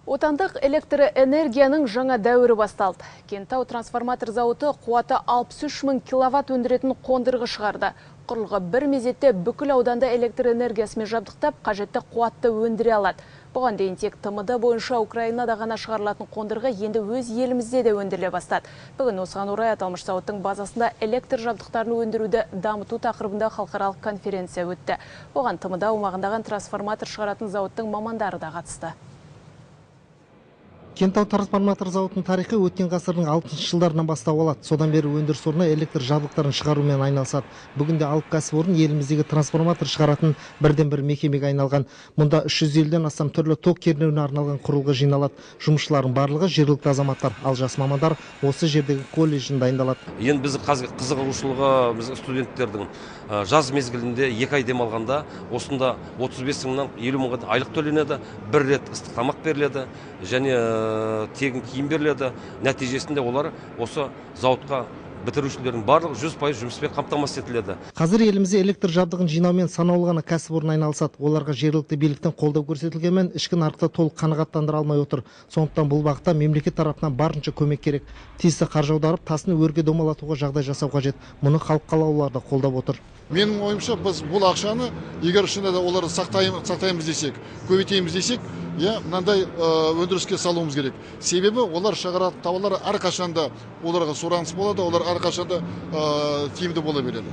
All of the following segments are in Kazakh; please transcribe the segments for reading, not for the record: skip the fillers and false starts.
Отандық электроэнергияның жаңа дәуірі басталды. Кентау трансформатор зауыты қуаты 63 мың киловатт өндіретін қондырғы шығарды. Құрылғы бір мезетте бүкіл ауданда электроэнергиясымен жабдықтап, қажетті қуатты өндіре алады. Бұған дейін тек ТМД бойынша Украинада ғана шығарылатын қондырғы енді өз елімізде де өндіріле бастады. Бүгін осыған орай аталмыш зауыттың базасында электр жабдықтарын өндіруді дамыту тақырыбында халықаралық конференция өтті. Оған ТМД аумағындағы трансформатор шығаратын зауыттың мамандары да қатысты. Кентау трансформатор зауытының тарихы өткен ғасырдың 60 жылдарынан бастау алады. Содан бері өндіріс орны электр жабдықтарын шығарумен айналысады. Бүгінде алып кәсіпорын еліміздегі трансформатор шығаратын бірден-бір мекемеге айналған. Мұнда 350-ден астам түрлі ток кернеуіне арналған құрылғы жиналады. Жұмысшылардың барлығы жергілікті азаматтар, ал жас мамандар осы жердегі колледжден дайындалады. Енді біз қызығушылығы біз студенттердің жаз мезгілінде 2 ай демалғанда осында 35 мыңнан 50 мыңға айлық төленеді, бір рет ыстық тамақ беріледі және тегін киім беріледі. Нәтижесінде олар осы зауытқа бітірушілердің барлығы 100% жұмыспен қамтамасыз етіледі. Қазір елімізде электр жабдығын жинаумен санаулы ғана кәсіпорын айналысады. Оларға жергілікті биліктен қолдау көрсетілгенмен ішкі нарықты толық қанағаттандыра алмай отыр. Сондықтан бұл бағытта мемлекет тарапынан барынша көмек керек. Тиісті қаржы аударып, тасын өрге домалатуға жағдай жасау қажет. Мұны халық қалаулылары да қолдап отыр. Менің ойымша біз бұл ақшаны егер шынында да оларды сақтаймыз десек, көбейтеміз десек, мынандай өндіріске салуымыз керек. Себебі олар шығаратын тауарлар әрқашанда оларға сұраныс болады, олар әрқашанда тиімді бола береді.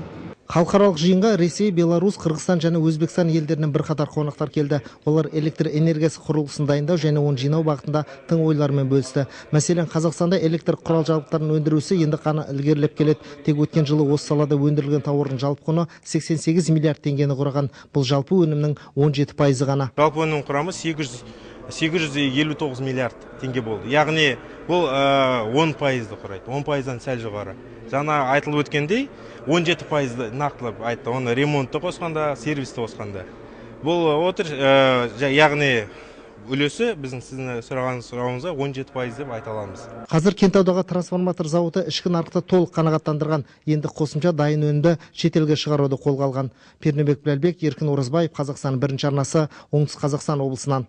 Халықаралық жиынға Ресей, Беларусь, Қырғызстан және Өзбекстан елдерінен бірқатар қонақтар келді. Олар электр энергиясы құрылғысын дайындау және оны жинау бағытында тың ойлармен бөлісті. Мәселен, Қазақстанда электр құрал жабдықтарын өндірісі енді қана ілгерілеп келеді. Тек өткен жылы осы салада өндірілген тауардың жалпы құны 88 миллиард теңгені құраған. Бұл жалпы өнімнің 17% ғана. Жалпы өнім құрамы 859 миллиард теңге болды. Яғни бұл 10%-ды құрайды. 10%-дан сәл жоғары. Жаңа айтылып өткендей 17%-ды нақтылап айтты. Оны ремонтты қосқанда, сервисті қосқанда. Бұл отыр, яғни үлесі біздің сіздің сұрағыңызға 17% деп айта аламыз. Қазір Кентаудағы трансформатор зауыты ішкі нарықты толық қанағаттандырған. Енді қосымша дайын өнімді шетелге шығаруды қолға алған. Пернебек Біләлбек, Еркін Оразбаев, Қазақстан бірінші арнасы, Оңтүстік Қазақстан облысынан.